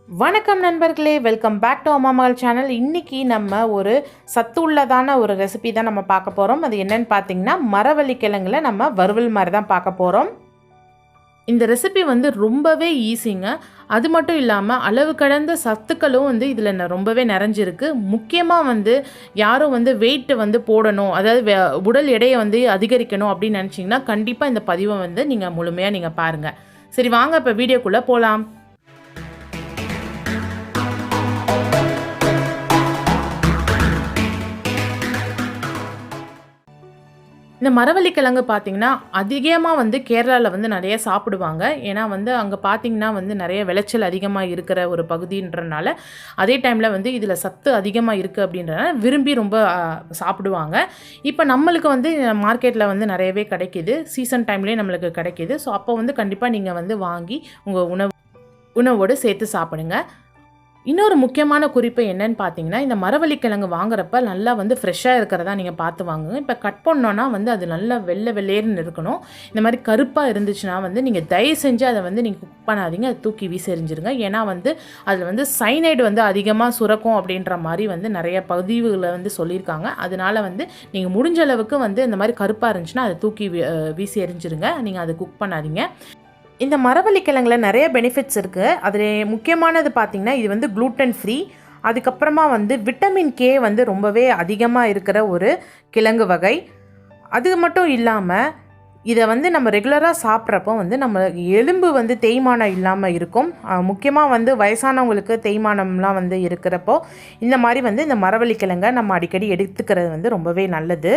வணக்கம் நண்பர்களே, welcome back to அம்மா மகள் சேனல். இன்றைக்கி நம்ம ஒரு சத்துள்ளதான ஒரு ரெசிபி தான் நம்ம பார்க்க போகிறோம். அது என்னென்னு பார்த்தீங்கன்னா, மரவள்ளி கிழங்குல நம்ம வறுவல் மாதிரி தான் பார்க்க போகிறோம். இந்த ரெசிபி ரொம்பவே ஈஸிங்க. அது மட்டும் இல்லாமல் அளவு கடந்த சத்துக்களும் இதில் ரொம்பவே நிறைஞ்சிருக்கு. முக்கியமாக யாரும் வெயிட்டு போடணும், அதாவது உடல் எடையை அதிகரிக்கணும் அப்படின்னு நினச்சிங்கன்னா கண்டிப்பாக இந்த பதிவை நீங்கள் முழுமையாக நீங்கள் பாருங்கள். சரி, வாங்க இப்போ வீடியோக்குள்ளே போகலாம். இந்த மரவள்ளி கிழங்கு பார்த்திங்கன்னா அதிகமாக கேரளாவில் நிறைய சாப்பிடுவாங்க. ஏன்னா அங்கே பார்த்திங்கன்னா நிறைய விளைச்சல் அதிகமாக இருக்கிற ஒரு பகுதின்றனால, அதே டைமில் இதில் சத்து அதிகமாக இருக்குது அப்படின்றனால விரும்பி ரொம்ப சாப்பிடுவாங்க. இப்போ நம்மளுக்கு மார்க்கெட்டில் நிறையவே கிடைக்கிது, சீசன் டைம்லேயே நம்மளுக்கு கிடைக்கிது. ஸோ அப்போ கண்டிப்பாக நீங்கள் வாங்கி உங்கள் உணவோடு சேர்த்து சாப்பிடுங்க. இன்னொரு முக்கியமான குறிப்பு என்னன்னு பார்த்தீங்கன்னா, இந்த மரவள்ளி கிழங்கு வாங்குறப்ப நல்லா ஃப்ரெஷ்ஷாக இருக்கிறதா நீங்கள் பார்த்து வாங்குங்க. இப்போ கட் பண்ணோன்னா அது நல்லா வெள்ளையர்னு இருக்கணும். இந்த மாதிரி கருப்பாக இருந்துச்சுன்னா நீங்கள் தயவு செஞ்சு அதை நீங்கள் குக் பண்ணாதீங்க, அதை தூக்கி வீசி எறிஞ்சிருங்க. ஏன்னா அதில் சைனைடு அதிகமாக சுரக்கும் அப்படின்ற மாதிரி நிறைய பதிவுகளை சொல்லியிருக்காங்க. அதனால நீங்கள் முடிஞ்ச அளவுக்கு இந்த மாதிரி கருப்பாக இருந்துச்சுன்னா அதை தூக்கி வீசி எறிஞ்சிருங்க, நீங்கள் அதை குக் பண்ணாதீங்க. இந்த மரவள்ளி கிழங்குல நிறைய பெனிஃபிட்ஸ் இருக்குது. அதில் முக்கியமானது பார்த்திங்கன்னா, இது க்ளூட்டன் ஃப்ரீ. அதுக்கப்புறமா விட்டமின் கே ரொம்பவே அதிகமாக இருக்கிற ஒரு கிழங்கு வகை. அது மட்டும் இல்லாமல் இதை நம்ம ரெகுலராக சாப்பிட்றப்போ நம்ம எலும்பு தேய்மானம் இல்லாமல் இருக்கும். முக்கியமாக வயசானவங்களுக்கு தேய்மானம்லாம் இருக்கிறப்போ இந்த மாதிரி இந்த மரவள்ளி கிழங்கை நம்ம அடிக்கடி எடுத்துக்கிறது ரொம்பவே நல்லது.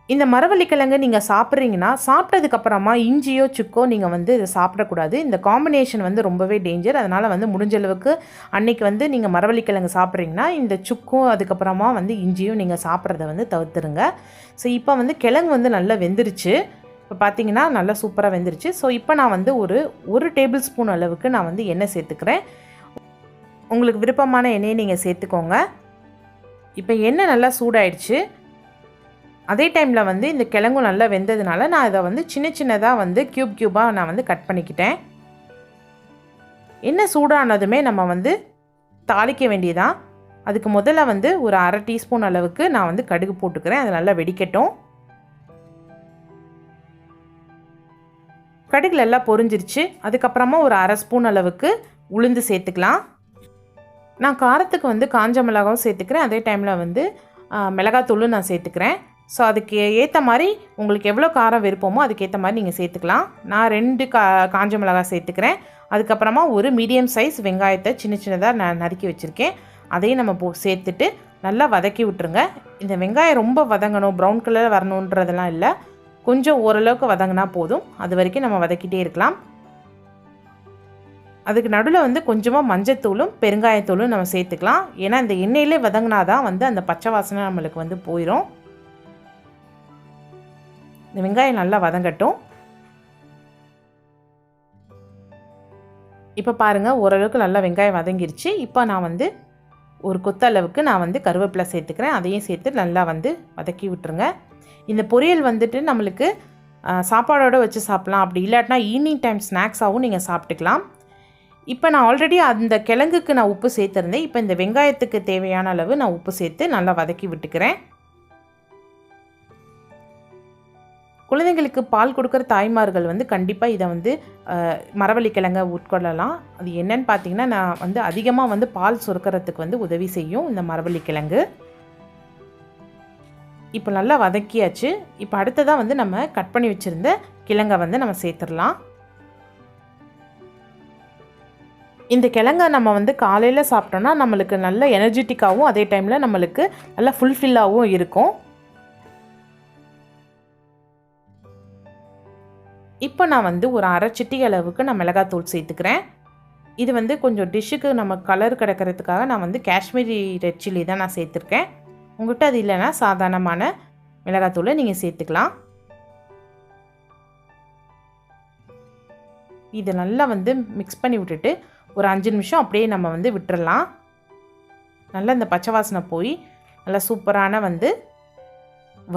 இந்த மரவள்ளி கிழங்கு நீங்கள் சாப்பிட்றீங்கன்னா சாப்பிட்டதுக்கப்புறமா இஞ்சியோ சுக்கோ நீங்கள் இதை சாப்பிடக்கூடாது. இந்த காம்பினேஷன் ரொம்பவே டேஞ்சர். அதனால் முடிஞ்ச அளவுக்கு அன்றைக்கி நீங்கள் மரவள்ளி கிழங்கு சாப்பிட்றீங்கன்னா இந்த சுக்கும் அதுக்கப்புறமா இஞ்சியும் நீங்கள் சாப்பிட்றத தவிர்த்துருங்க. ஸோ இப்போ கிழங்கு நல்லா வெந்துருச்சு. இப்போ பார்த்தீங்கன்னா நல்லா சூப்பராக வெந்துருச்சு. ஸோ இப்போ நான் ஒரு டேபிள் ஸ்பூன் அளவுக்கு நான் எண்ணெய் சேர்த்துக்கிறேன். உங்களுக்கு விருப்பமான எண்ணெயை நீங்கள் சேர்த்துக்கோங்க. இப்போ எண்ணெய் நல்லா சூடாயிடுச்சு. அதே டைமில் இந்த கிழங்கும் நல்லா வெந்ததுனால நான் இதை சின்னதாக க்யூபாக நான் கட் பண்ணிக்கிட்டேன். எண்ணெய் சூடானதுமே நம்ம தாளிக்க வேண்டியதான். அதுக்கு முதல்ல ஒரு அரை டீஸ்பூன் அளவுக்கு நான் கடுகு போட்டுக்கிறேன். அது நல்லா வெடிக்கட்டும். கடுகுல எல்லாம் பொரிஞ்சிருச்சு. அதுக்கப்புறமா ஒரு அரை ஸ்பூன் அளவுக்கு உளுந்து சேர்த்துக்கலாம். நான் காரத்துக்கு காஞ்ச மிளகாவும் சேர்த்துக்கிறேன். அதே டைமில் மிளகாத்தூளும் நான் சேர்த்துக்கிறேன். ஸோ அதுக்கு ஏற்ற மாதிரி உங்களுக்கு எவ்வளோ காரம் விருப்பமோ அதுக்கேற்ற மாதிரி நீங்கள் சேர்த்துக்கலாம். நான் 2 காஞ்ச மிளகாய் சேர்த்துக்கிறேன். அதுக்கப்புறமா ஒரு மீடியம் சைஸ் வெங்காயத்தை சின்னதாக நான் நறுக்கி வச்சுருக்கேன். அதையும் நம்ம சேர்த்துட்டு நல்லா வதக்கி விட்டுருங்க. இந்த வெங்காயம் ரொம்ப வதங்கணும், ப்ரௌன் கலர் வரணுன்றதெல்லாம் இல்லை, கொஞ்சம் ஓரளவுக்கு வதங்கினா போதும். அது வரைக்கும் நம்ம வதக்கிட்டே இருக்கலாம். அதுக்கு நடுவில் கொஞ்சமாக மஞ்சத்தூளும் பெருங்காயத்தூளும் நம்ம சேர்த்துக்கலாம். ஏன்னா இந்த எண்ணெயிலே வதங்கினா தான் அந்த பச்சை வாசனை நம்மளுக்கு போயிடும். இந்த வெங்காயம் நல்லா வதங்கட்டும். இப்போ பாருங்கள், ஓரளவுக்கு நல்லா வெங்காயம் வதங்கிருச்சு. இப்போ நான் ஒரு கொத்தளவுக்கு நான் கருவேப்பிலை சேர்த்துக்கிறேன். அதையும் சேர்த்து நல்லா வதக்கி விட்டுருங்க. இந்த பொரியல் நம்மளுக்கு சாப்பாடோடு வச்சு சாப்பிட்லாம். அப்படி இல்லாட்டினா ஈவினிங் டைம் ஸ்நாக்ஸாகவும் நீங்கள் சாப்பிட்டுக்கலாம். இப்போ நான் ஆல்ரெடி அந்த கிழங்குக்கு நான் உப்பு சேர்த்துருந்தேன். இப்போ இந்த வெங்காயத்துக்கு தேவையான அளவு நான் உப்பு சேர்த்து நல்லா வதக்கி விட்டுக்கிறேன். குழந்தைங்களுக்கு பால் கொடுக்குற தாய்மார்கள் கண்டிப்பாக இதை மரவள்ளி கிழங்கை உட்கொள்ளலாம். அது என்னன்னு பார்த்தீங்கன்னா, நான் அதிகமாக பால் சுரக்கிறதுக்கு உதவி செய்யும் இந்த மரவள்ளி கிழங்கு. இப்போ நல்லா வதக்கியாச்சு. இப்போ அடுத்ததாக நம்ம கட் பண்ணி வச்சுருந்த கிழங்கை நம்ம சேர்த்துடலாம். இந்த கிழங்கை நம்ம காலையில் சாப்பிட்டோன்னா நம்மளுக்கு நல்ல எனர்ஜெட்டிக்காகவும் அதே டைமில் நம்மளுக்கு நல்லா ஃபுல்ஃபில்லாகவும் இருக்கும். இப்போ நான் ஒரு அரை சிட்டிகை அளவுக்கு நான் மிளகாத்தூள் சேர்த்துக்கிறேன். இது கொஞ்சம் டிஷ்ஷுக்கு நம்ம கலர் கிடைக்கிறதுக்காக நான் காஷ்மீரி ரெட் சில்லி தான் நான் சேர்த்துருக்கேன். உங்கள்கிட்ட அது இல்லைன்னா சாதாரணமான மிளகாத்தூளை நீங்கள் சேர்த்துக்கலாம். இதை நல்லா மிக்ஸ் பண்ணி விட்டுட்டு ஒரு 5 நிமிஷம் அப்படியே நம்ம விட்டுறலாம். நல்லா இந்த பச்சை வாசனை போய் நல்லா சூப்பரான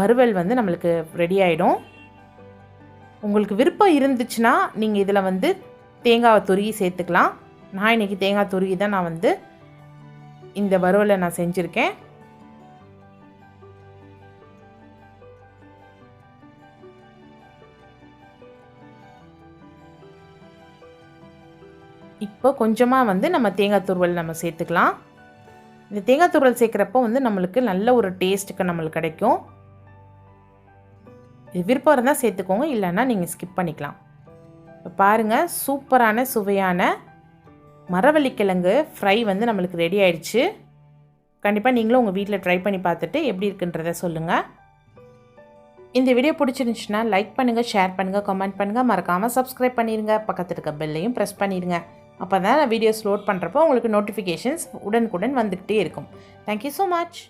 வறுவல் நம்மளுக்கு ரெடி ஆகிடும். உங்களுக்கு விருப்பம் இருந்துச்சுன்னா நீங்கள் இதில் தேங்காவை துருவி சேர்த்துக்கலாம். நான் இன்றைக்கி தேங்காய் துருவி தான் நான் வந்து இந்த வறுவலை நான் செஞ்சுருக்கேன். இப்போ கொஞ்சமாக வந்து நம்ம தேங்காய் துருவல் நம்ம சேர்த்துக்கலாம். இந்த தேங்காய் துருவல் சேர்க்குறப்போ வந்து நம்மளுக்கு நல்ல ஒரு டேஸ்ட்டுக்கு நம்மளுக்கு கிடைக்கும். இது விருப்பம் இருந்தால் சேர்த்துக்கோங்க, இல்லைன்னா நீங்கள் ஸ்கிப் பண்ணிக்கலாம். இப்போ பாருங்கள், சூப்பரான சுவையான மரவள்ளி கிழங்கு ஃப்ரை வந்து நம்மளுக்கு ரெடி ஆயிடுச்சு. கண்டிப்பாக நீங்களும் உங்கள் வீட்டில் ட்ரை பண்ணி பார்த்துட்டு எப்படி இருக்குன்றதை சொல்லுங்கள். இந்த வீடியோ பிடிச்சிருந்துச்சுன்னா லைக் பண்ணுங்கள், ஷேர் பண்ணுங்கள், கமெண்ட் பண்ணுங்கள், மறக்காமல் சப்ஸ்கிரைப் பண்ணிடுங்க. பக்கத்தில் இருக்க பெல்லையும் ப்ரெஸ் பண்ணிடுங்க. அப்போ தான் நான் வீடியோஸ் லோட் பண்ணுறப்போ உங்களுக்கு நோட்டிஃபிகேஷன்ஸ் உடனுக்குடன் வந்துக்கிட்டே இருக்கும். Thank you so much.